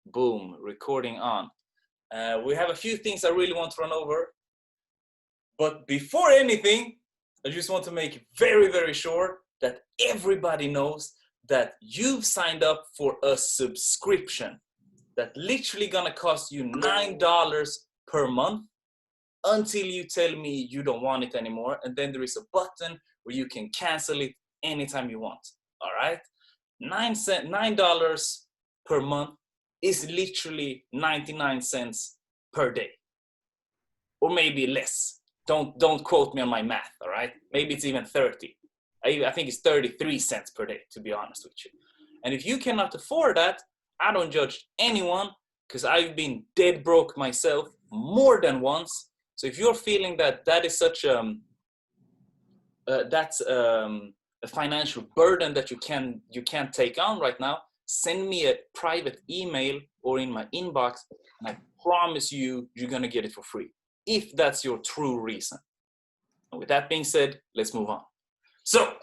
Boom, recording on. We have a few things I really want to run over. But before anything, I just want to make very, very sure that everybody knows that you've signed up for a subscription that literally gonna cost you $9 per month until you tell me you don't want it anymore. And then there is a button where you can cancel it anytime you want. All right? $9 per month is literally 99 cents per day. Or maybe less. Don't quote me on my math, all right? Maybe it's even 30. I think it's 33 cents per day, to be honest with you. And if you cannot afford that, I don't judge anyone, because I've been dead broke myself more than once. So if you're feeling that that is such that's a financial burden that you can't take on right now, send me a private email or in my inbox, and I promise you, you're gonna get it for free, if that's your true reason. And with that being said, let's move on. So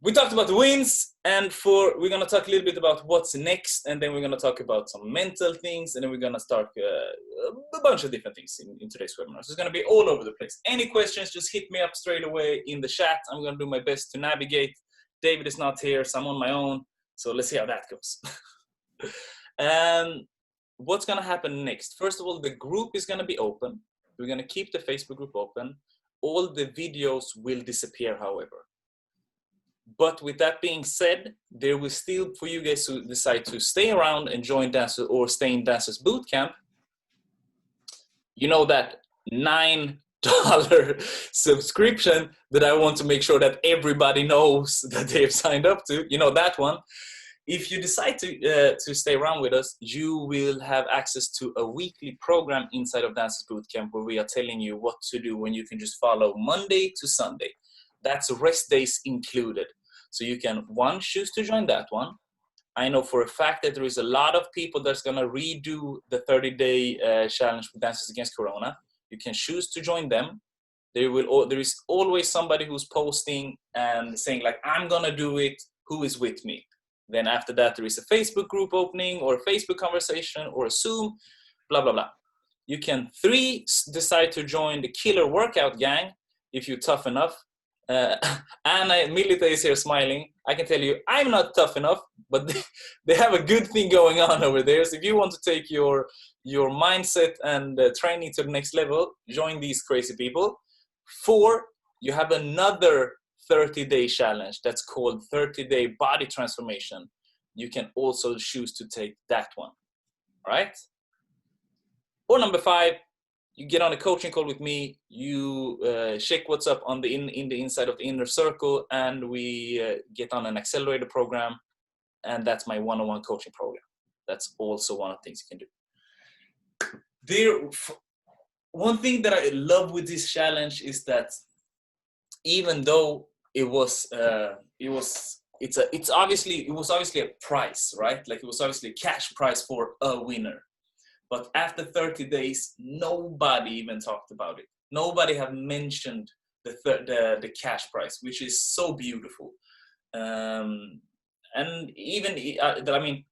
we talked about the wins, and we're gonna talk a little bit about what's next, and then we're gonna talk about some mental things, and then we're gonna start a bunch of different things in today's webinar. So it's gonna be all over the place. Any questions, just hit me up straight away in the chat. I'm gonna do my best to navigate. David is not here, so I'm on my own. So let's see how that goes. What's gonna happen next? First of all, the group is gonna be open. We're gonna keep the Facebook group open. All the videos will disappear, however. But with that being said, there will still, for you guys who decide to stay around and join Dancers or stay in Dancers Bootcamp, you know that $9 subscription that I want to make sure that everybody knows that they've signed up to, you know, that one. If you decide to stay around with us, you will have access to a weekly program inside of Dancers Bootcamp where we are telling you what to do when you can just follow Monday to Sunday. That's rest days included. So you can, one, choose to join that one. I know for a fact that there is a lot of people that's going to redo the 30-day challenge with Dancers Against Corona. You can choose to join them. There is always somebody who's posting and saying like, I'm going to do it. Who is with me? Then after that, there is a Facebook group opening or a Facebook conversation or a Zoom, blah, blah, blah. You can, 3, decide to join the Killer Workout Gang if you're tough enough. Anna Milita is here smiling. I can tell you, I'm not tough enough, but they have a good thing going on over there. So if you want to take your mindset and training to the next level, join these crazy people. 4, you have another 30-day challenge that's called 30-day body transformation. You can also choose to take that one, all right? Or number 5, you get on a coaching call with me, you check what's up on in the inside of the inner circle, and we get on an accelerator program, and that's my one-on-one coaching program. That's also one of the things you can do. One thing that I love with this challenge is that even though it was obviously a prize, right? Like it was obviously a cash prize for a winner. But after 30 days, nobody even talked about it. Nobody have mentioned the cash prize, which is so beautiful. And even, I mean,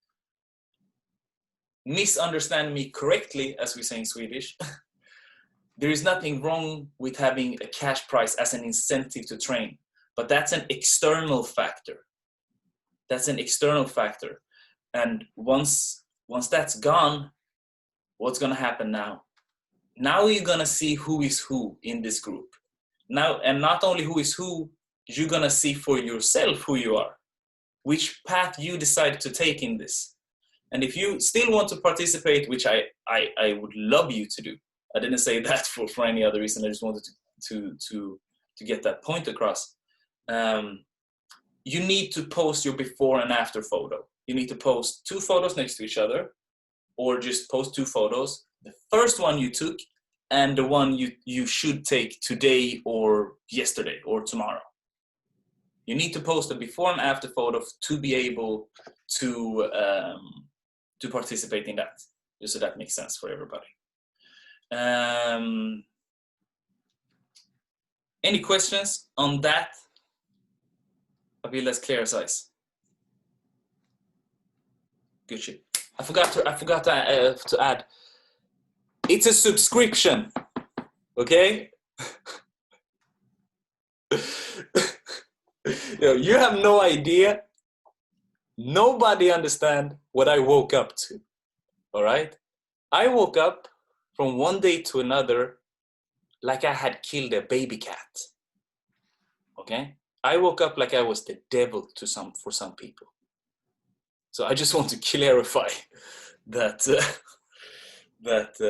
misunderstand me correctly, as we say in Swedish. There is nothing wrong with having a cash prize as an incentive to train, but that's an external factor. That's an external factor. And once that's gone, what's going to happen now? Now you're going to see who is who in this group. Now, and not only who is who, you're going to see for yourself who you are, which path you decide to take in this. And if you still want to participate, which I would love you to do, I didn't say that for any other reason. I just wanted to get that point across. You need to post your before and after photo. You need to post 2 photos next to each other, or just post 2 photos. The first one you took and the one you should take today or yesterday or tomorrow. You need to post a before and after photo to be able to participate in that, just so that makes sense for everybody. Any questions on that? I feel that's clear as ice. Good shit. I forgot to add. It's a subscription. Okay. You have no idea. Nobody understand what I woke up to. All right. I woke up from one day to another like I had killed a baby cat. Okay. I woke up like I was the devil for some people. So I just want to clarify that that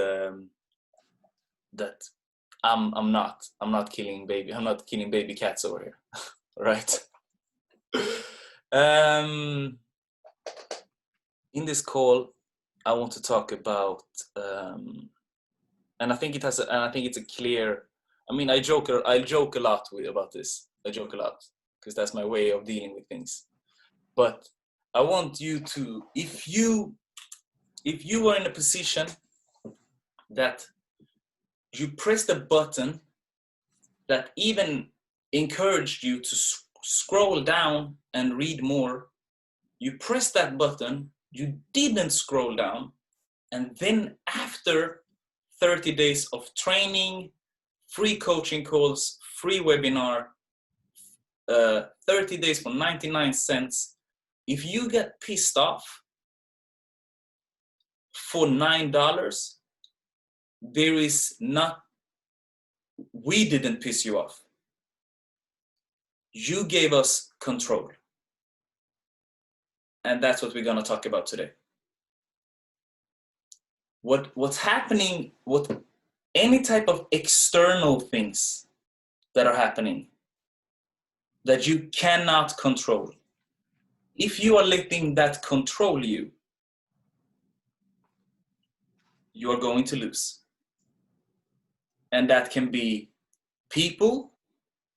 I'm not killing baby cats over here. Right. In this call, I want to talk about, and I think it's a clear. I mean, I joke a lot about this. I joke a lot because that's my way of dealing with things. But I want you to, if you are in a position that you press the button that even encouraged you to scroll down and read more, you press that button, you didn't scroll down, and then after 30 days of training, free coaching calls, free webinar, 30 days for 99 cents, if you get pissed off for $9, there is not, we didn't piss you off. You gave us control. And that's what we're going to talk about today. What's happening, what any type of external things that are happening that you cannot control. If you are letting that control you, you are going to lose. And that can be people,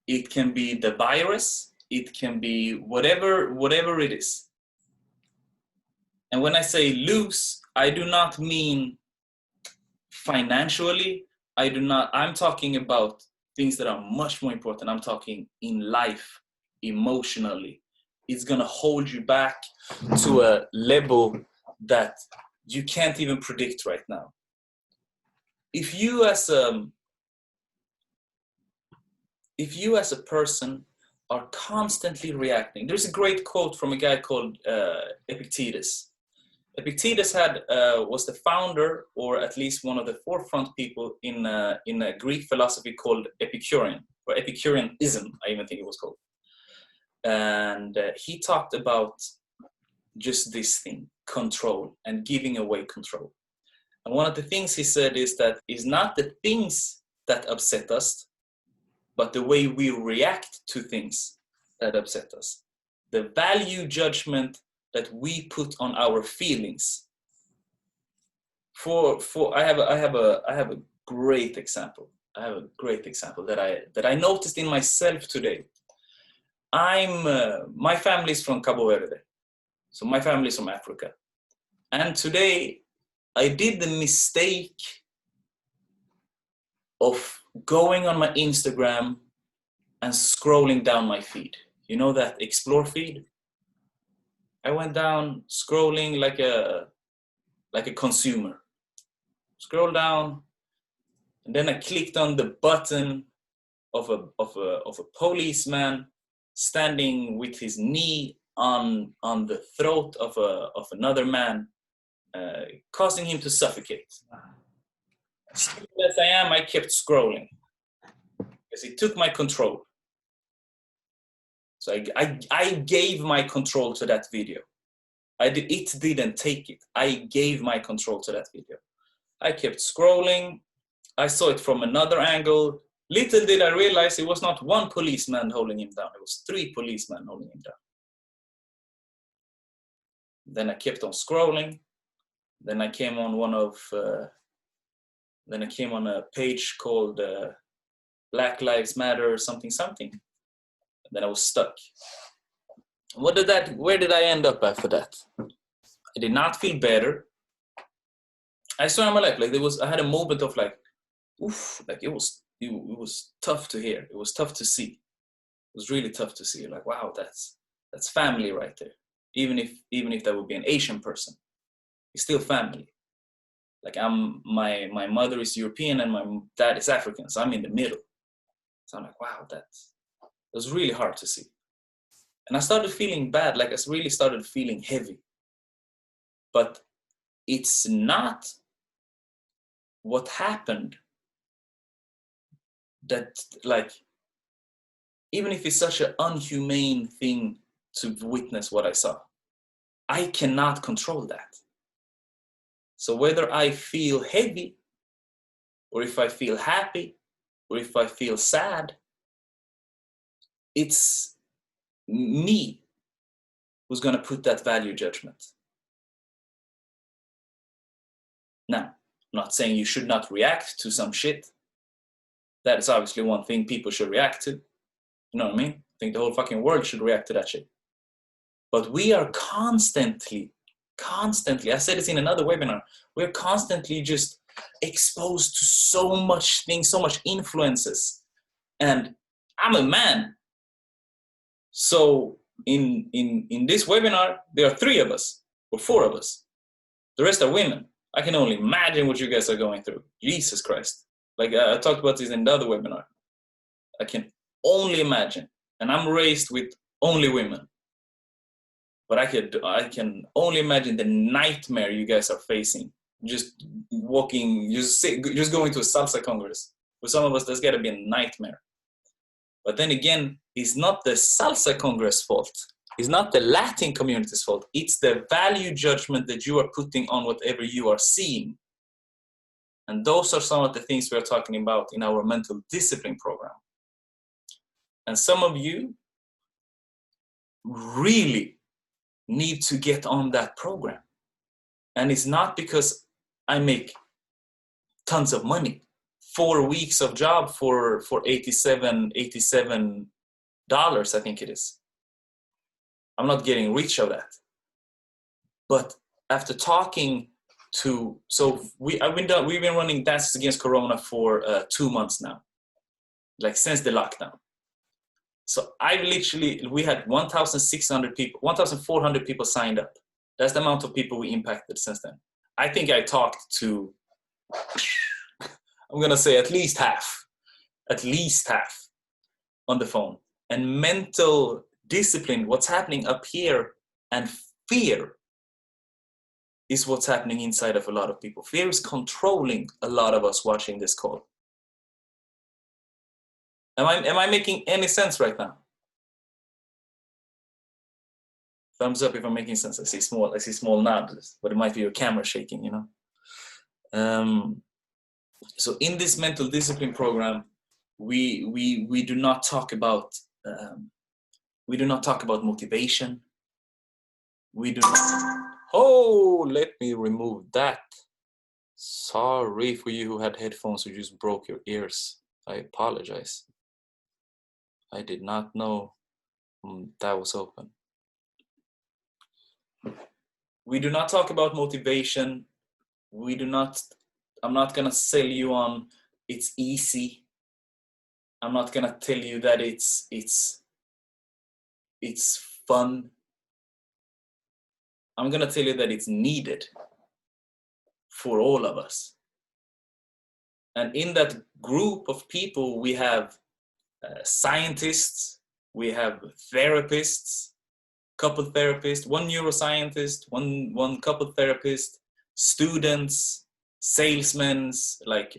it can be the virus, it can be whatever it is. And when I say lose, I do not mean financially. I'm talking about things that are much more important. I'm talking in life, emotionally. It's gonna hold you back to a level that you can't even predict right now. If you as a person are constantly reacting, there's a great quote from a guy called Epictetus. Epictetus was the founder, or at least one of the forefront people in a Greek philosophy called Epicurean, or Epicureanism, I even think it was called. And he talked about just this thing, control, and giving away control. And one of the things he said is that it's not the things that upset us, but the way we react to things that upset us. The value judgment that we put on our feelings. I have a great example. I have a great example that I noticed in myself today. My family is from Cabo Verde, so my family is from Africa, and today I did the mistake of going on my Instagram and scrolling down my feed. You know that explore feed? I went down scrolling like a consumer. Scroll down, and then I clicked on the button of a policeman standing with his knee on the throat of another man, causing him to suffocate. Stupid as I am, I kept scrolling because it took my control. So I gave my control to that video. It didn't take it. I gave my control to that video. I kept scrolling. I saw it from another angle. Little did I realize it was not one policeman holding him down. It was 3 policemen holding him down. Then I kept on scrolling. Then I came on a page called Black Lives Matter or something. And then I was stuck. Where did I end up after that? I did not feel better. I saw in my life, I had a moment of oof, it was tough to hear. It was tough to see. It was really tough to see. Wow, that's family right there. Even if that would be an Asian person, it's still family. Like my mother is European and my dad is African, so I'm in the middle. So I'm like, wow, that was really hard to see. And I started feeling bad, like I really started feeling heavy. But it's not what happened that, like, even if it's such an unhumane thing to witness what I saw, I cannot control that. So whether I feel heavy, or if I feel happy, or if I feel sad, it's me who's going to put that value judgment. Now, I'm not saying you should not react to some shit. That is obviously one thing people should react to. You know what I mean? I think the whole fucking world should react to that shit. But we are constantly, I said this in another webinar, we're constantly just exposed to so much things, so much influences. And I'm a man. So in this webinar, there are 3 of us, or 4 of us. The rest are women. I can only imagine what you guys are going through. Jesus Christ. Like I talked about this in the other webinar. I can only imagine. And I'm raised with only women. But I can only imagine the nightmare you guys are facing. Just walking, just going to a salsa congress. For some of us, that's gotta be a nightmare. But then again, it's not the salsa congress fault. It's not the Latin community's fault. It's the value judgment that you are putting on whatever you are seeing. And those are some of the things we're talking about in our mental discipline program. And some of you really need to get on that program. And it's not because I make tons of money. 4 weeks of job for $87, I think it is. I'm not getting rich of that. But after talking to, we've been running Dances Against Corona for 2 months now, like since the lockdown. So we had 1,600 people, 1,400 people signed up. That's the amount of people we impacted since then. I think I talked to, I'm gonna say at least half on the phone. And mental discipline, what's happening up here, and fear is what's happening inside of a lot of people. Fear is controlling a lot of us watching this call. Am I making any sense right now? Thumbs up if I'm making sense. I see small nods, but it might be your camera shaking, you know. So in this mental discipline program, we do not talk about motivation. We do not. Oh, let me remove that. Sorry for you who had headphones who just broke your ears. I apologize. I did not know that was open. We do not talk about motivation. I'm not gonna sell you on it's easy. I'm not gonna tell you that it's fun. I'm gonna tell you that it's needed for all of us. And in that group of people, we have scientists, we have therapists, couple therapists, one neuroscientist, one couple therapist, students, salesmen, like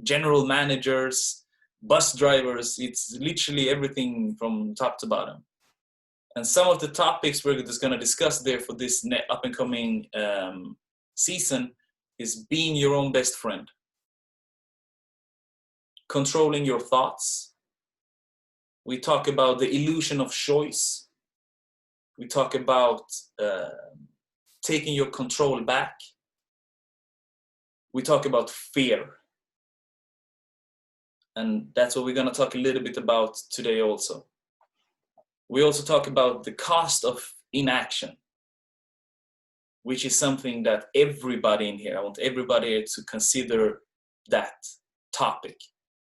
general managers, bus drivers. It's literally everything from top to bottom. And some of the topics we're just going to discuss there for this up and coming season is being your own best friend, controlling your thoughts. We talk about the illusion of choice. We talk about taking your control back. We talk about fear. And that's what we're going to talk a little bit about today also. We also talk about the cost of inaction, which is something that everybody in here, I want everybody to consider that topic,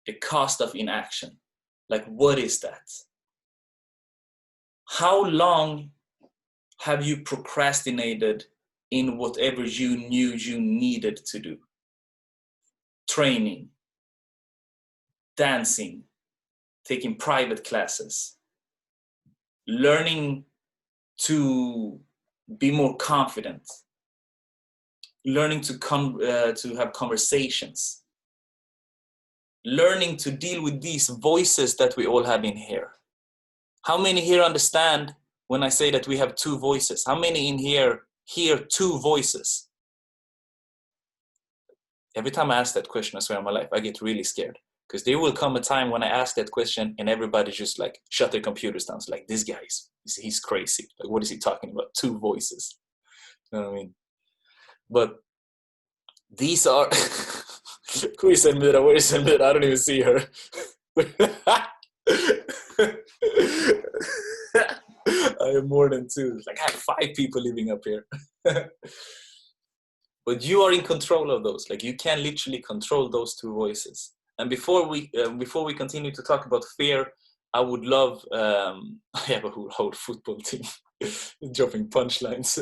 the cost of inaction. Like, what is that? How long have you procrastinated in whatever you knew you needed to do. Training, dancing, taking private classes, learning to be more confident, learning to have conversations, learning to deal with these voices that we all have in here. How many here understand when I say that we have two voices? How many in here hear two voices? Every time I ask that question, I swear in my life, I get really scared. Because there will come a time when I ask that question and everybody just like shut their computers down. It's like, this guy, he's crazy. Like, what is he talking about? Two voices. You know what I mean? But these are... Who is Elmira? Where is Elmira? I don't even see her. I have more than two. Like, I have 5 people living up here. But you are in control of those. Like, you can literally control those two voices. And before we continue to talk about fear, I would love... I have a whole football team dropping punchlines.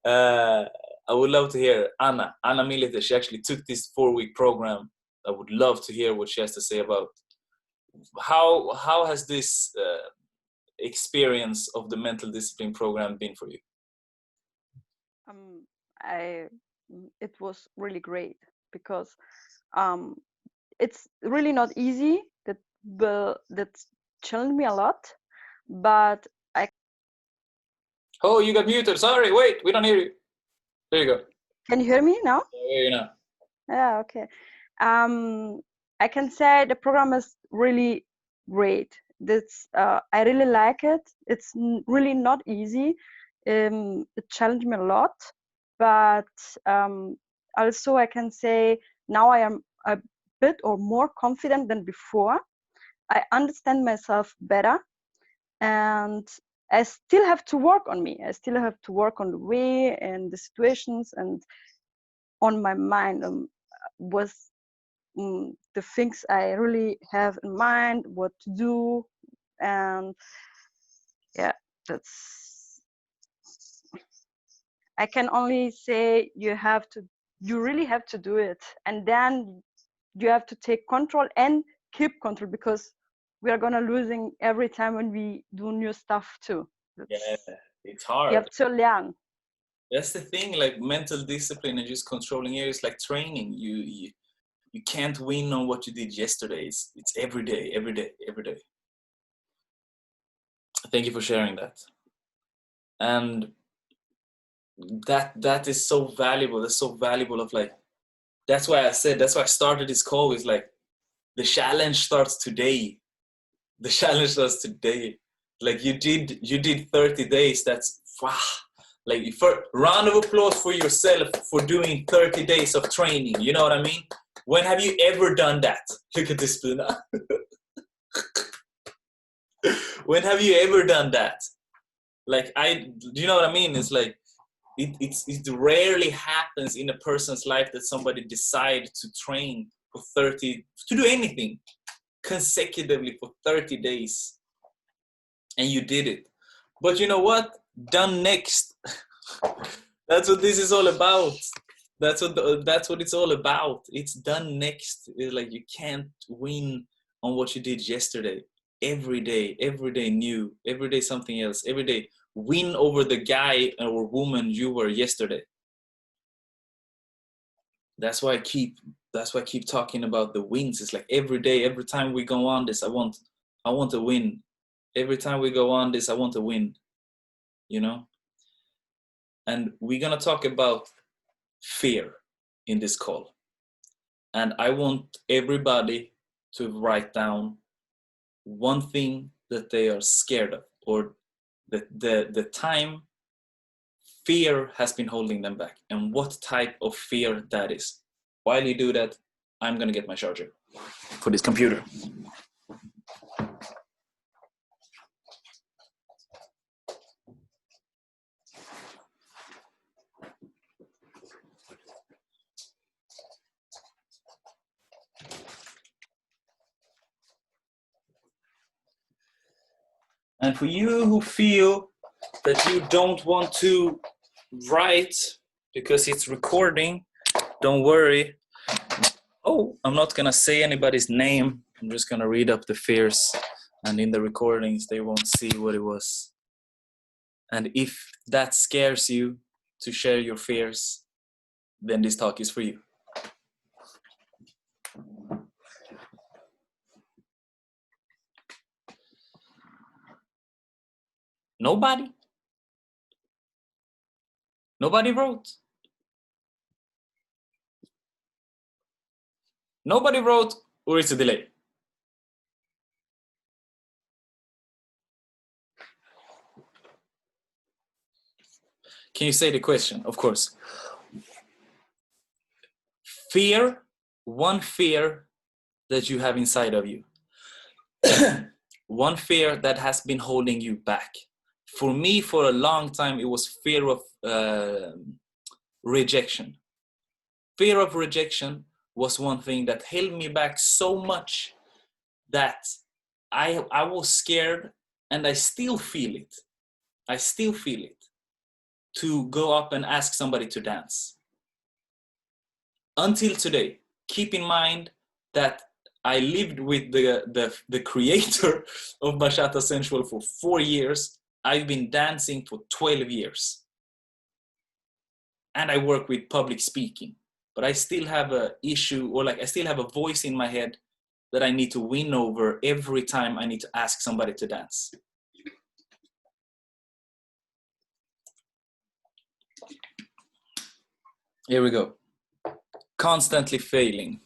I would love to hear Anna Militer. She actually took this 4-week program. I would love to hear what she has to say about how has this experience of the mental discipline program been for you? It was really great because it's really not easy. That challenged me a lot, but Oh, you got muted. Sorry, wait, we don't hear you. There you go. Can you hear me now? I hear you now. Yeah, okay. I can say the program is really great. I really like it. It's really not easy. It challenged me a lot, but also I can say now I am a bit or more confident than before. I understand myself better, and I still have to work on me. I still have to work on the way and the situations and on my mind was the things I really have in mind, what to do, and yeah, I can only say you really have to do it, and then you have to take control and keep control, because we are gonna losing every time when we do new stuff too. Yeah, it's hard. You have to learn. That's the thing, like mental discipline and just controlling areas like training. You can't win on what you did yesterday. It's every day, every day, every day. Thank you for sharing that. And that is so valuable. That's so valuable of like, that's why I started this call is like, the challenge starts today. The challenge starts today. Like you did 30 days. That's wow. Like for round of applause for yourself for doing 30 days of training. You know what I mean? When have you ever done that? Look at this, Puna. When have you ever done that? Like do you know what I mean? It's like it rarely happens in a person's life that somebody decides to train for 30, to do anything consecutively for 30 days. And you did it. But you know what? Done next. That's what this is all about. That's what it's all about. It's done next. It's like you can't win on what you did yesterday. Every day new. Every day something else. Every day win over the guy or woman you were yesterday. That's why I keep talking about the wins. It's like every day, every time we go on this, I want to win. Every time we go on this, I want to win. You know? And we're gonna talk about fear in this call. And I want everybody to write down one thing that they are scared of, or the time fear has been holding them back, and what type of fear that is. While you do that, I'm gonna get my charger for this computer. And for you who feel that you don't want to write because it's recording. Don't worry. Oh, I'm not gonna say anybody's name. I'm just gonna read up the fears, and in the recordings they won't see what it was. And if that scares you to share your fears, then this talk is for you. Nobody wrote. Nobody wrote, or it's a delay. Can you say the question? Of course. Fear, one fear that you have inside of you. One fear that has been holding you back. For me, for a long time, it was fear of rejection. Fear of rejection was one thing that held me back so much that I was scared, and I still feel it. I still feel it, to go up and ask somebody to dance. Until today, keep in mind that I lived with the creator of Bachata Sensual for 4 years. I've been dancing for 12 years. And I work with public speaking. But I still have an issue, or like I still have a voice in my head that I need to win over every time I need to ask somebody to dance. Here we go. Constantly failing.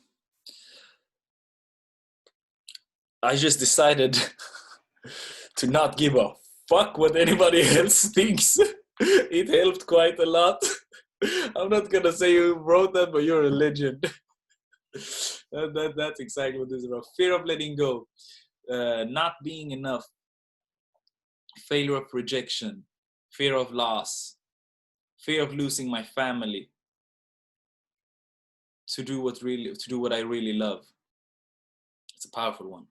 I just decided to not give a fuck what anybody else thinks. It helped quite a lot. I'm not gonna say who wrote that, but you're a legend. That's exactly what this is about. Fear of letting go, not being enough, failure of rejection, fear of loss, fear of losing my family, to do what I really love. It's a powerful one.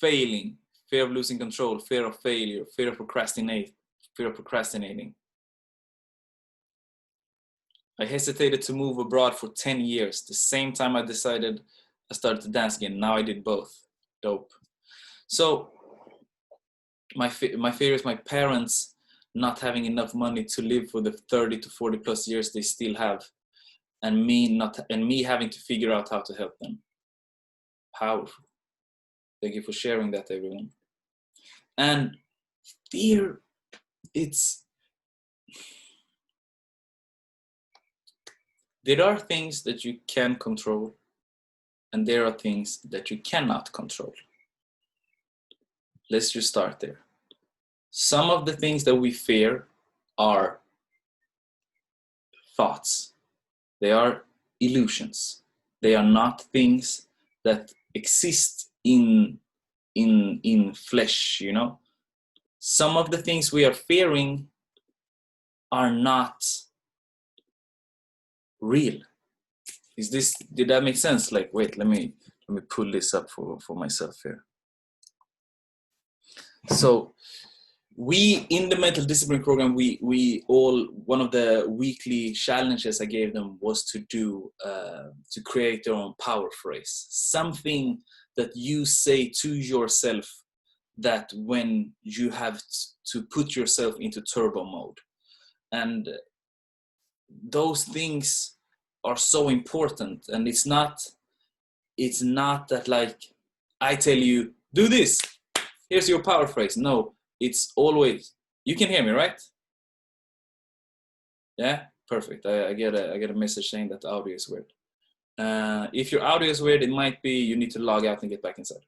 Failing, fear of losing control, fear of failure, fear of procrastinating. I hesitated to move abroad for 10 years. The same time I decided I started to dance again. Now I did both. Dope. So my fear is my parents not having enough money to live for the 30 to 40 plus years they still have, and me having to figure out how to help them. Powerful. Thank you for sharing that, everyone. And fear, there are things that you can control, and there are things that you cannot control. Let's just start there. Some of the things that we fear are thoughts. They are illusions. They are not things that exist in flesh, you know. Some of the things we are fearing are not real. Did that make sense? Like, wait, let me pull this up for myself here. So we, in the mental discipline program, we all, one of the weekly challenges I gave them was to create their own power phrase, something that you say to yourself that when you have to put yourself into turbo mode. And those things are so important. And it's not that like I tell you, do this, here's your power phrase. No, it's always, you can hear me, right? Yeah, perfect. I get a message saying that the audio is weird. If your audio is weird, it might be you need to log out and get back inside.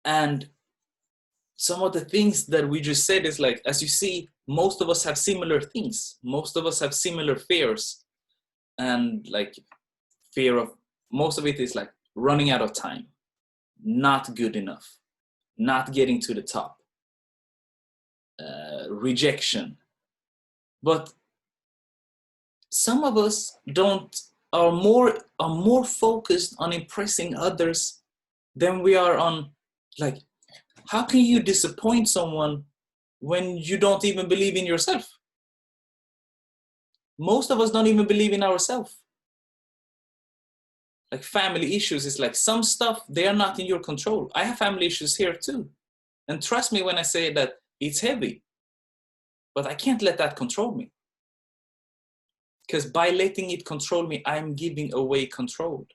And some of the things that we just said is like, as you see, most of us have similar things. Most of us have similar fears. And like most of it is like running out of time, not good enough, not getting to the top, rejection. But some of us are more focused on impressing others than we are on, like, how can you disappoint someone when you don't even believe in yourself? Most of us don't even believe in ourselves. Like family issues is like some stuff, they are not in your control. I have family issues here too. And trust me when I say that it's heavy, but I can't let that control me. Because by letting it control me, I'm giving away control.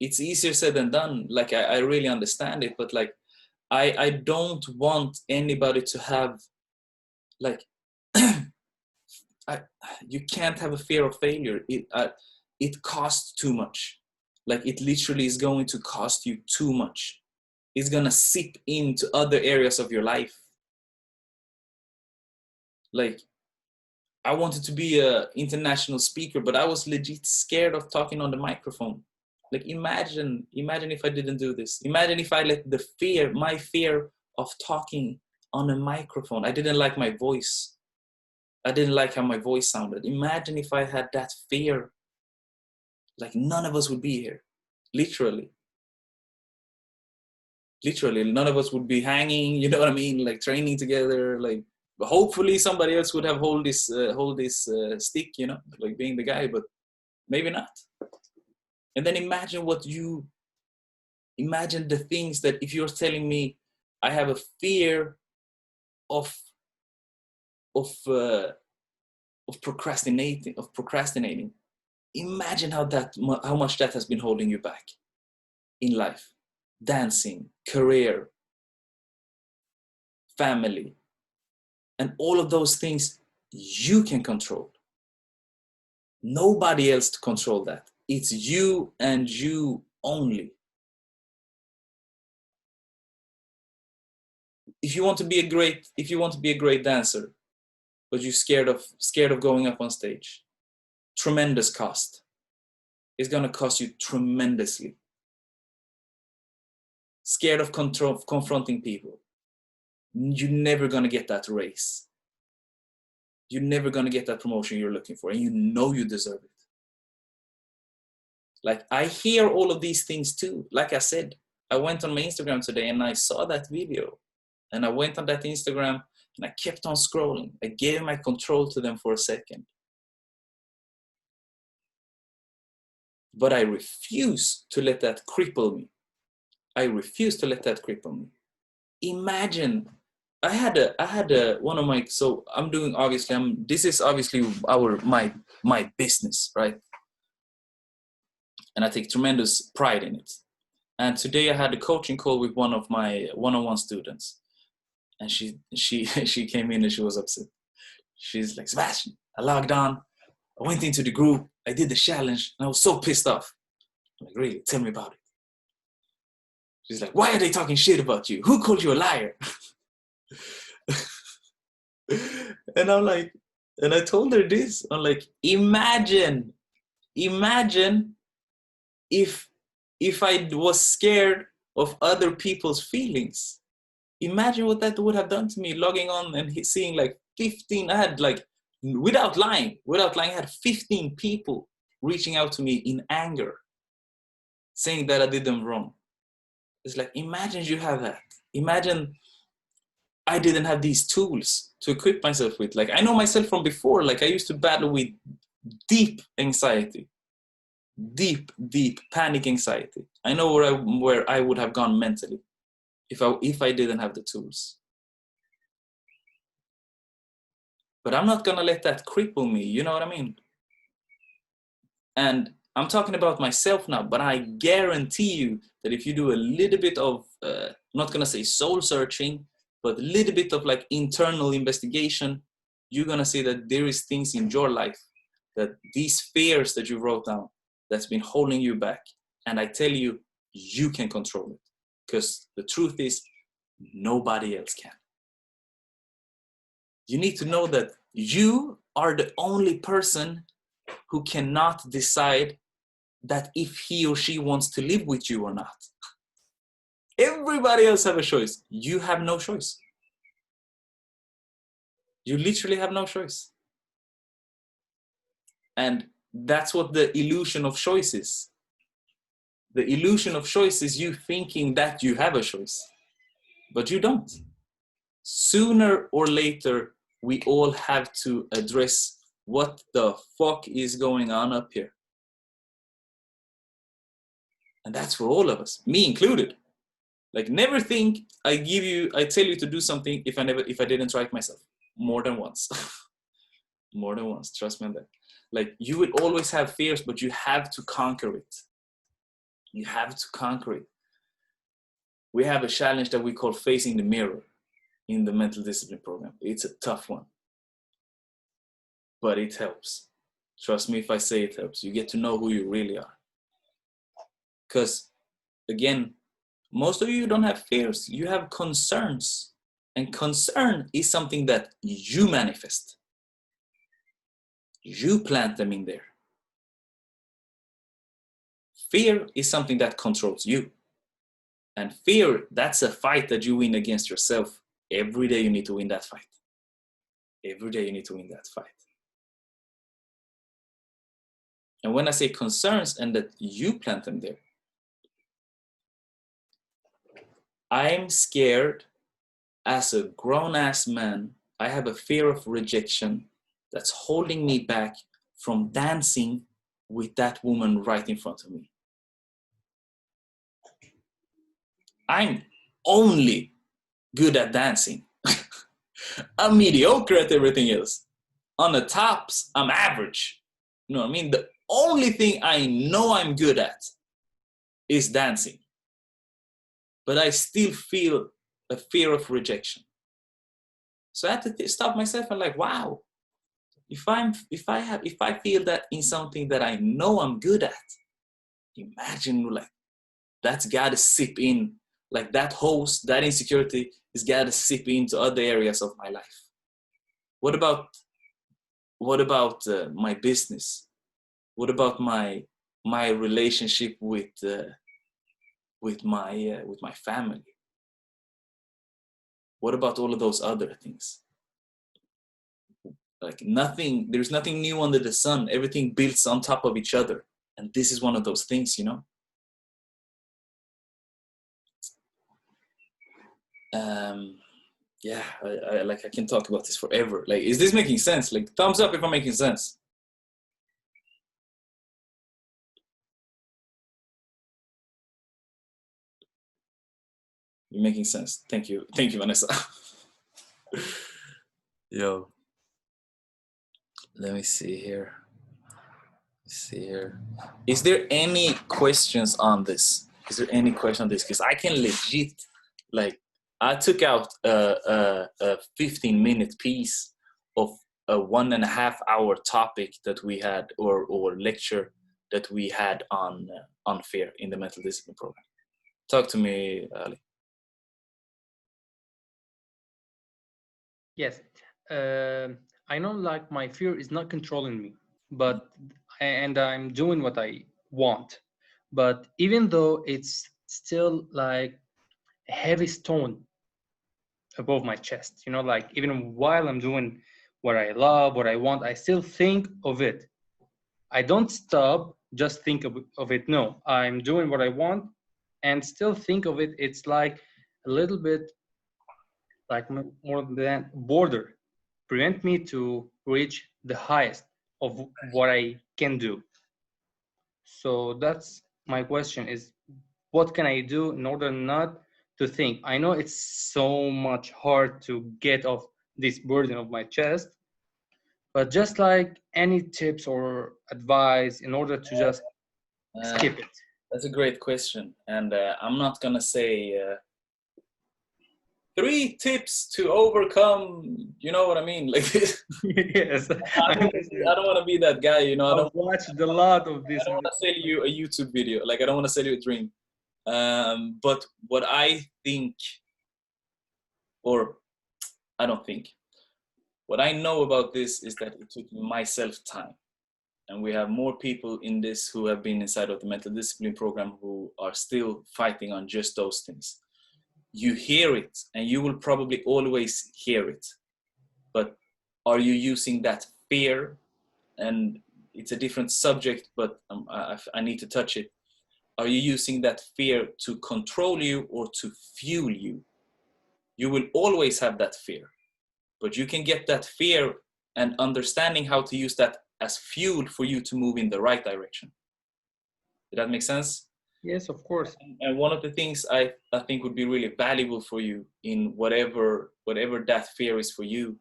It's easier said than done. Like I really understand it, but like I don't want anybody to have like you can't have a fear of failure. It costs too much. Like it literally is going to cost you too much. It's gonna seep into other areas of your life. Like I wanted to be an international speaker, but I was legit scared of talking on the microphone. Like imagine if I didn't do this. Imagine if I let my fear of talking on a microphone. I didn't like my voice. I didn't like how my voice sounded. Imagine if I had that fear. Like none of us would be here. Literally, none of us would be hanging, you know what I mean? Like training together, like hopefully somebody else would have hold this stick, you know, like being the guy, but maybe not. And then imagine the things that if you're telling me I have a fear of procrastinating. Imagine how much that has been holding you back in life. Dancing, career, family, and all of those things you can control. Nobody else to control that. It's you and you only. If you want to be a great dancer, but you're scared of going up on stage, tremendous cost. It's gonna cost you tremendously. Scared of confronting people, you're never gonna get that raise. You're never gonna get that promotion you're looking for, and you know you deserve it. Like I hear all of these things too. Like I said, I went on my Instagram today and I saw that video, and I went on that Instagram and I kept on scrolling. I gave my control to them for a second. But I refuse to let that cripple me. Imagine, I had one of my, so I'm doing, obviously, this is obviously my business, right? And I take tremendous pride in it. And today I had a coaching call with one of my one-on-one students. And she came in and she was upset. She's like, Sebastian, I logged on, I went into the group, I did the challenge, and I was so pissed off. I'm like, really? Tell me about it. She's like, why are they talking shit about you? Who called you a liar? And I'm like, and I told her this. I'm like, imagine if I was scared of other people's feelings. Imagine what that would have done to me, logging on and seeing like 15, I had like, without lying, I had 15 people reaching out to me in anger, saying that I did them wrong. It's like, imagine you have that. Imagine I didn't have these tools to equip myself with. Like, I know myself from before, like I used to battle with deep anxiety, deep panic anxiety. I know where I would have gone mentally if I didn't have the tools. But I'm not gonna let that cripple me, you know what I mean? And I'm talking about myself now, but I guarantee you that if you do a little bit of, I'm not gonna say soul searching, but a little bit of like internal investigation, you're gonna see that there is things in your life, that these fears that you wrote down, that's been holding you back. And I tell you, you can control it. Because the truth is, nobody else can. You need to know that you are the only person who cannot decide that if he or she wants to live with you or not. Everybody else have a choice. You have no choice. You literally have no choice. And that's what the illusion of choice is. The illusion of choice is you thinking that you have a choice. but you don't. Sooner or later, we all have to address what the fuck is going on up here. And that's for all of us, me included. Like, never think I tell you to do something if I didn't try it myself. More than once. More than once, trust me on that. Like, you will always have fears, but you have to conquer it. You have to conquer it. We have a challenge that we call facing the mirror in the mental discipline program. It's a tough one, but it helps. Trust me if I say it helps. You get to know who you really are. Because, again, most of you don't have fears. You have concerns. And concern is something that you manifest. You plant them in there. Fear is something that controls you. And fear, that's a fight that you win against yourself. Every day you need to win that fight. Every day you need to win that fight. And when I say concerns and that you plant them there, I'm scared as a grown-ass man. I have a fear of rejection that's holding me back from dancing with that woman right in front of me. I'm only good at dancing. I'm mediocre at everything else. On the tops, I'm average. You know what I mean? The only thing I know I'm good at is dancing. But I still feel a fear of rejection. So I had to stop myself and like, wow, if I feel that in something that I know I'm good at, imagine like that's gotta sip in, like that host, that insecurity is gotta sip into other areas of my life. What about my business? What about my relationship with my family? What about all of those other things? Like there's nothing new under the sun. Everything builds on top of each other. And this is one of those things, you know? Yeah, I can talk about this forever. Like, is this making sense? Like, thumbs up if I'm making sense. You're making sense. Thank you, Vanessa. Yo, let me see here. Is there any questions on this? Because I can legit, like, I took out a 15-minute piece of a 1.5 hour topic that we had, or lecture that we had on fear in the mental discipline program. Talk to me, Ali. Yes, I know like my fear is not controlling me, but and I'm doing what I want. But even though it's still like a heavy stone above my chest, you know, like even while I'm doing what I love, what I want, I still think of it. I don't stop, just think of it. No, I'm doing what I want and still think of it. It's like a little bit like more than border, prevent me to reach the highest of what I can do. So that's my question is, what can I do in order not to think? I know it's so much hard to get off this burden of my chest, but just like any tips or advice in order to just skip it. That's a great question. And I'm not going to say 3 tips to overcome, you know what I mean? Like, Yes, I don't want to be that guy, you know. I've watched a lot of this. I don't want to sell you a YouTube video. Like, I don't want to sell you a dream. But what I think, or I don't think, what I know about this is that it took myself time. And we have more people in this who have been inside of the mental discipline program who are still fighting on just those things. You hear it, and you will probably always hear it. But are you using that fear? And it's a different subject, but I need to touch it. Are you using that fear to control you or to fuel you? You will always have that fear, but you can get that fear and understanding how to use that as fuel for you to move in the right direction. Did that make sense? Yes, of course. And one of the things I think would be really valuable for you in whatever that fear is for you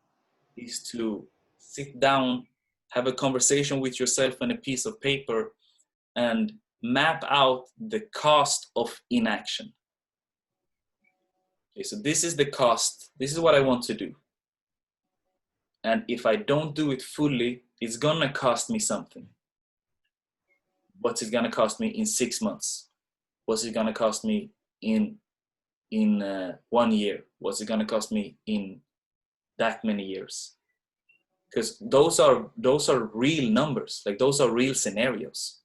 is to sit down, have a conversation with yourself on a piece of paper, and map out the cost of inaction. Okay, so this is the cost. This is what I want to do. And if I don't do it fully, it's gonna cost me something. What's it gonna cost me in 6 months? What's it gonna cost me in 1 year? What's it gonna cost me in that many years? Because those are real numbers. Like those are real scenarios.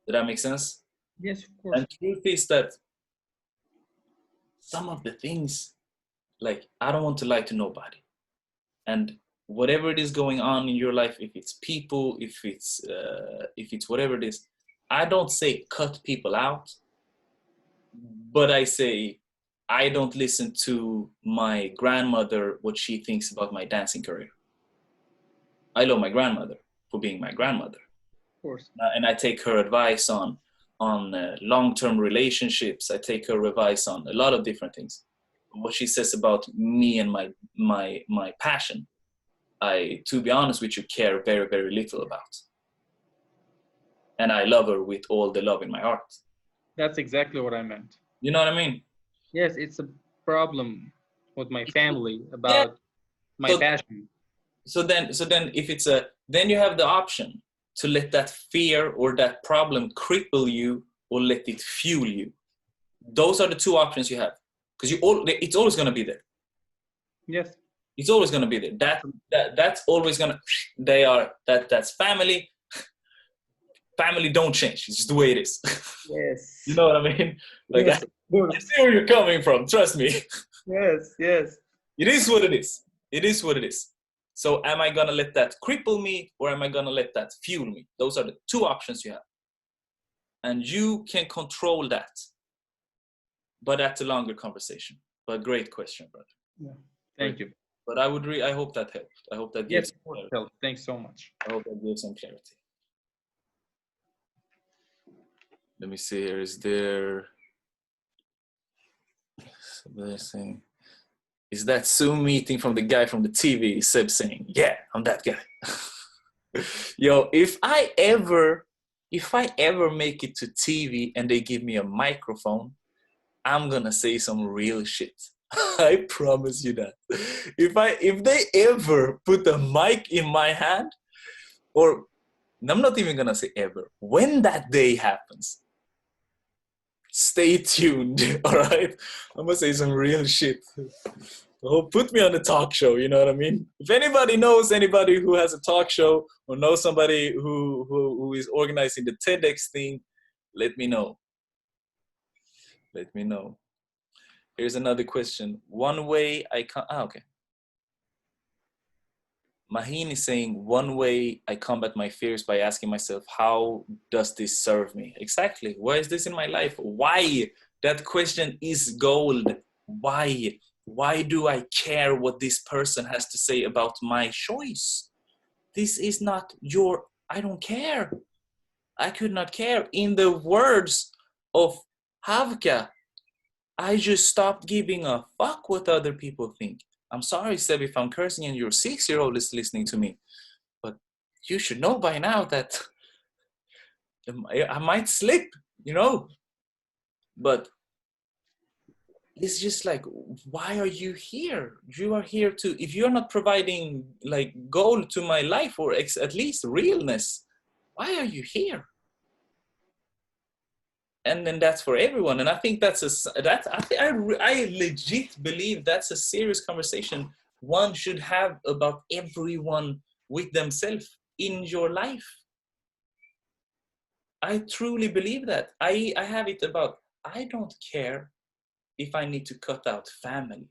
Did that make sense? Yes, of course. And truth is that some of the things, like, I don't want to lie to nobody. And whatever it is going on in your life, if it's people, if it's whatever it is, I don't say cut people out, but I say I don't listen to my grandmother, what she thinks about my dancing career. I love my grandmother for being my grandmother. Of course. And I take her advice on long-term relationships. I take her advice on a lot of different things. What she says about me and my passion, I, to be honest with you, care very, very little about. And I love her with all the love in my heart. That's exactly what I meant. You know what I mean? Yes, it's a problem with my family about my passion. So then if it's then you have the option to let that fear or that problem cripple you or let it fuel you. Those are the two options you have, because it's always going to be there. Yes. It's always going to be there. That's always going to, that's family. Family don't change. It's just the way it is. Yes. You know what I mean? Like, yes, I see where you're coming from. Trust me. Yes, yes. It is what it is. It is what it is. So am I going to let that cripple me or am I going to let that fuel me? Those are the two options you have. And you can control that. But that's a longer conversation. But great question, brother. Yeah. Thank you. But I hope that helped. I hope that gives help. Thanks so much. I hope that gives some clarity. Let me see here. Is there somebody saying, is that Zoom meeting from the guy from the TV? Seb saying, yeah, I'm that guy. Yo, if I ever make it to TV and they give me a microphone, I'm gonna say some real shit. I promise you that. If they ever put a mic in my hand, or I'm not even gonna say ever, when that day happens, stay tuned, all right? I'm gonna say some real shit. Oh, put me on a talk show, you know what I mean? If anybody knows anybody who has a talk show or knows somebody who is organizing the TEDx thing, let me know. Let me know. Here's another question. One way I can, okay. Maheen is saying, one way I combat my fears by asking myself, how does this serve me? Exactly. Why is this in my life? Why? That question is gold. Why? Why do I care what this person has to say about my choice? This is not I don't care. I could not care. In the words of Havka, I just stopped giving a fuck what other people think. I'm sorry, Seb, if I'm cursing and your 6-year-old is listening to me, but you should know by now that I might slip, you know? But it's just like, why are you here? You are here to, if you're not providing like goal to my life or at least realness, why are you here? And then that's for everyone. And I think I legit believe that's a serious conversation one should have about everyone with themselves in your life. I truly believe that. I have it about, I don't care if I need to cut out family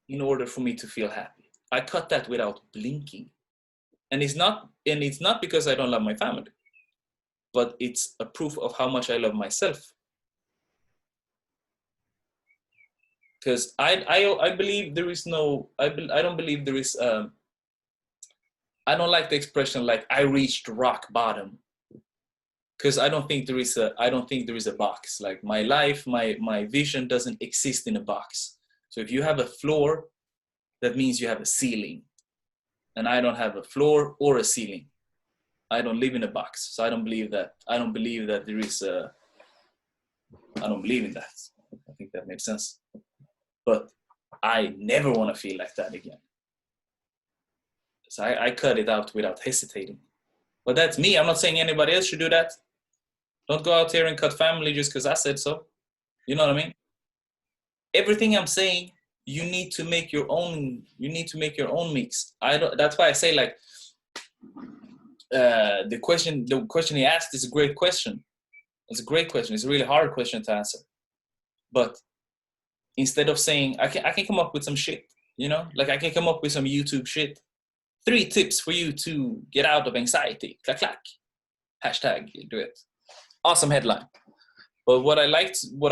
in order for me to feel happy. I cut that without blinking. And it's not because I don't love my family, but it's a proof of how much I love myself. because I believe there is no, I don't believe there is, I don't like the expression like I reached rock bottom, because I don't think there is a box. Like my life, my vision doesn't exist in a box. So if you have a floor, that means you have a ceiling, and I don't have a floor or a ceiling. I don't live in a box, so I don't believe that there is a, I don't believe in that. I think that makes sense. But I never want to feel like that again. So I cut it out without hesitating. But that's me. I'm not saying anybody else should do that. Don't go out here and cut family just because I said so. You know what I mean? Everything I'm saying, you need to make your own. You need to make your own mix. That's why I say, like, the question he asked is a great question. It's a great question. It's a really hard question to answer. But instead of saying, I can come up with some shit, you know? Like I can come up with some YouTube shit. 3 tips for you to get out of anxiety. Clack, clack. Hashtag, do it. Awesome headline. But what I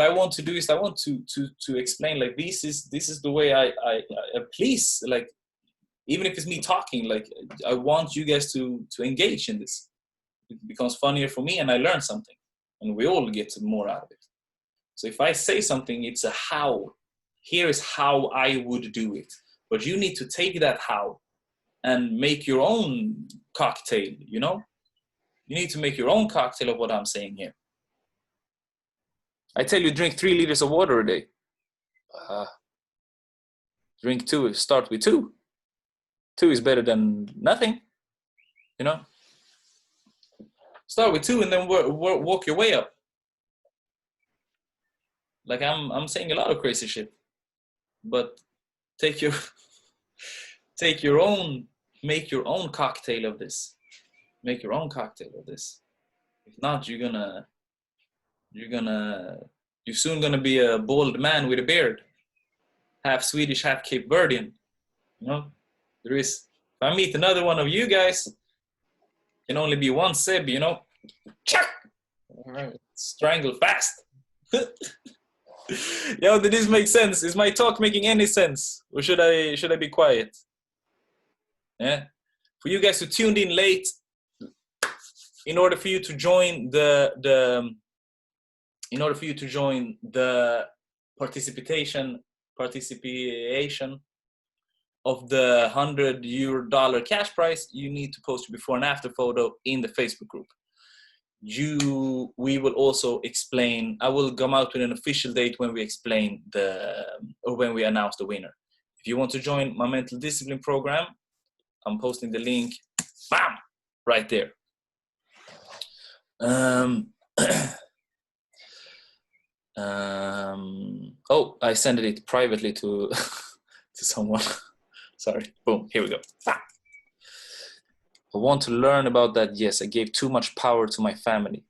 want to do is I want to explain, like, this is the way I please, like, even if it's me talking, like, I want you guys to engage in this. It becomes funnier for me and I learn something. And we all get more out of it. So if I say something, it's a how. Here is how I would do it. But you need to take that how and make your own cocktail, you know? You need to make your own cocktail of what I'm saying here. I tell you, drink 3 liters of water a day. Drink 2, start with 2. 2 is better than nothing, you know? Start with 2 and then walk your way up. Like I'm saying a lot of crazy shit, but make your own cocktail of this. Make your own cocktail of this. If not, you're soon gonna be a bald man with a beard, half Swedish, half Cape Verdean. You know, there is. If I meet another one of you guys, can only be one Seb. You know, Chuck! All right, strangle fast. Yo, did this make sense? Is my talk making any sense, or should I be quiet? Yeah. For you guys who tuned in late, in order for you to join the participation of the $100 cash prize, you need to post your before and after photo in the Facebook group. We will also explain. I will come out with an official date when we explain when we announce the winner. If you want to join my mental discipline program, I'm posting the link, bam, right there. Oh, I sent it privately to to someone. Sorry. Boom. Here we go. Bam. I want to learn about that. Yes, I gave too much power to my family.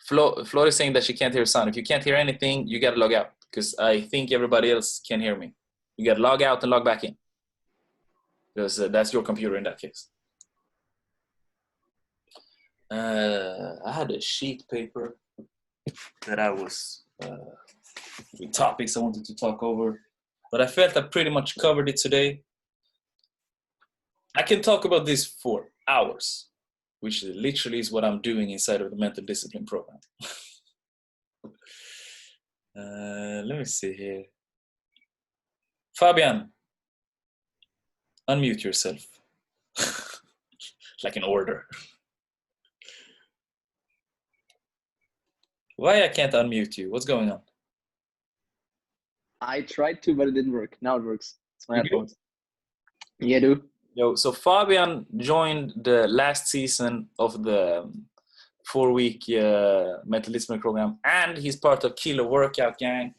Flo is saying that she can't hear sound. If you can't hear anything, you gotta log out, because I think everybody else can hear me. You gotta log out and log back in, because that's your computer in that case. I had a sheet paper that I was with topics I wanted to talk over, but I felt I pretty much covered it today. I can talk about this for hours, which literally is what I'm doing inside of the mental discipline program. Let me see here. Fabian, unmute yourself. Like an order. Why I can't unmute you? What's going on? I tried to, but it didn't work. Now it works. It's my headphones. Yeah, dude. Yo, so Fabian joined the last season of the 4-week mental discipline program, and he's part of Kilo Workout Gang,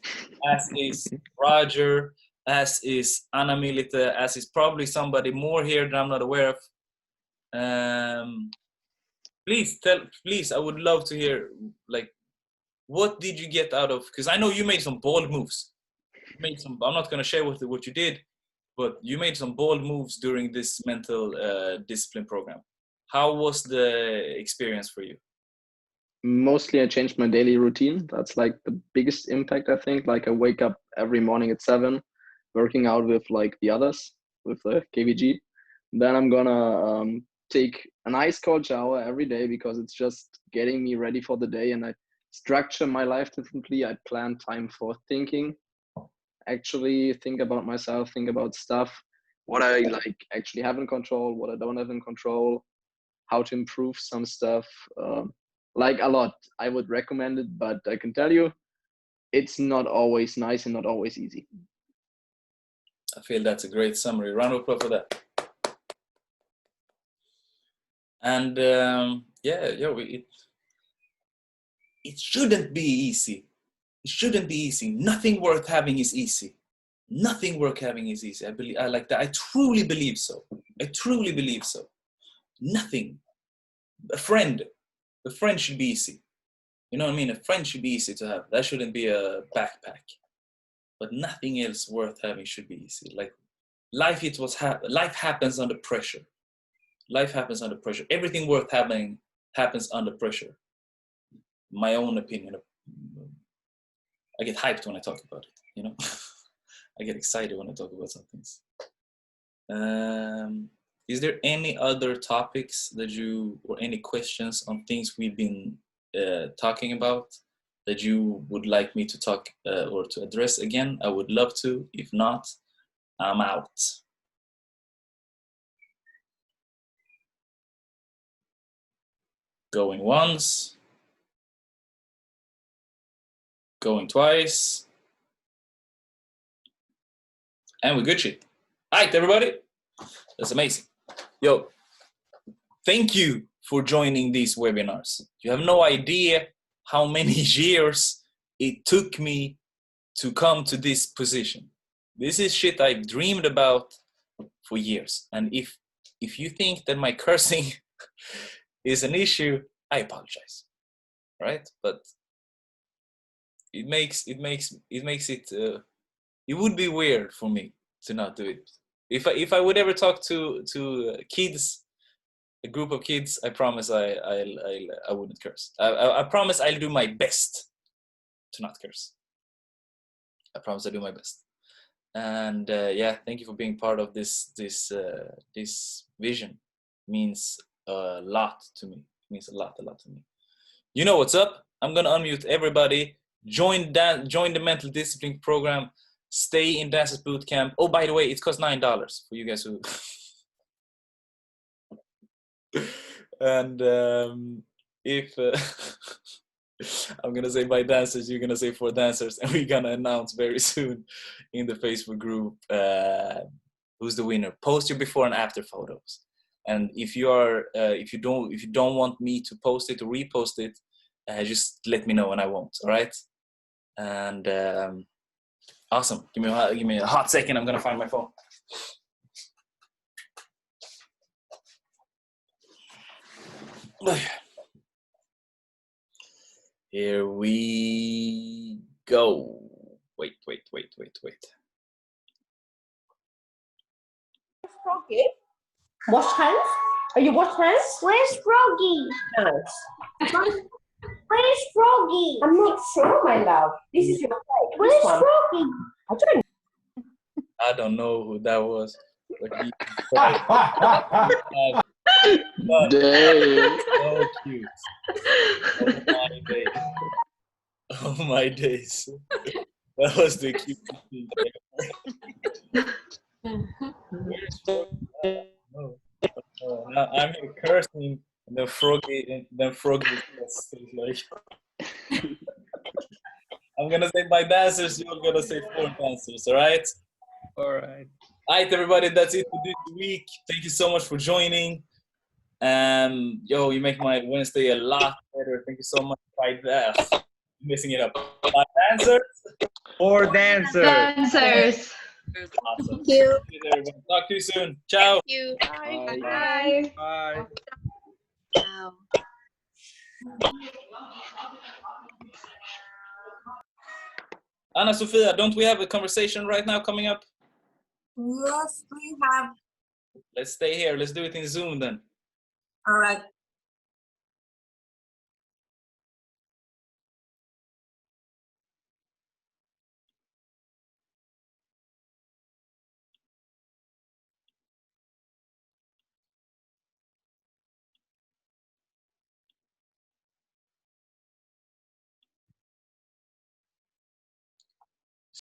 as is Roger, as is Anna Milita, as is probably somebody more here that I'm not aware of. Please, I would love to hear, like, what did you get out of, because I know you made some bold moves. I'm not going to share what you did, but you made some bold moves during this mental discipline program. How was the experience for you? mostly I changed my daily routine. That's like the biggest impact, I think. Like I wake up every morning at 7, working out with like the others, with the KVG. Then I'm gonna take an ice cold shower every day because it's just getting me ready for the day, and I structure my life differently. I plan time for thinking, actually think about myself, think about stuff, what I like actually have in control, what I don't have in control, how to improve some stuff. Like a lot. I would recommend it, but I can tell you, it's not always nice and not always easy. I feel that's a great summary. Round of applause for that. And it shouldn't be easy. It shouldn't be easy. Nothing worth having is easy. Nothing worth having is easy. I like that. I truly believe so. I truly believe so. Nothing. A friend should be easy. You know what I mean? A friend should be easy to have. That shouldn't be a backpack. But nothing else worth having should be easy. Like life happens under pressure. Life happens under pressure. Everything worth having happens under pressure. My own opinion. I get hyped when I talk about it, you know? I get excited when I talk about some things. Is there any other topics or any questions on things we've been talking about that you would like me to talk or to address again? I would love to. If not, I'm out. Going once. Going twice. And we're good shit. All right, everybody. That's amazing. Yo, thank you for joining these webinars. You have no idea how many years it took me to come to this position. This is shit I've dreamed about for years. And if you think that my cursing is an issue, I apologize. Right? But it makes it it would be weird for me to not do it. If I would ever talk to kids, a group of kids, I promise I wouldn't curse. I promise I'll do my best to not curse. I promise I'll do my best. And yeah, thank you for being part of this vision. It means a lot to me. It means a lot to me. You know what's up? I'm gonna unmute everybody. Join the mental discipline program. Stay in Dancers Bootcamp. Oh, by the way, it costs $9 for you guys who. And if I'm gonna say by dancers, you're gonna say for dancers, and we're gonna announce very soon in the Facebook group who's the winner. Post your before and after photos. And if you don't want me to post it or repost it, just let me know and I won't. All right. And awesome. Give me a hot second. I'm gonna find my phone. Here we go. Wait. Froggy? Wash hands? Are you wash hands? Where's Froggy? Hands. Where's Froggy? I'm not sure, my love. This is your plate. Where's Froggy? I don't I don't know who that was. But Damn. so cute. Oh my days. That was the cutest thing ever. Now I'm here cursing, and then Froggy is like. I'm gonna say by dancers, you're gonna say for dancers, alright? Alright. Alright, everybody, that's it for this week. Thank you so much for joining. Yo, you make my Wednesday a lot better. Thank you so much. By that, messing it up. By dancers. For dancers. Dancers. Awesome. Thank you. Everybody. Talk to you soon. Ciao. Thank you. Bye. Bye. Bye. Ciao. Anna Sofia, don't we have a conversation right now coming up? Yes, we have. Let's stay here. Let's do it in Zoom then. All right.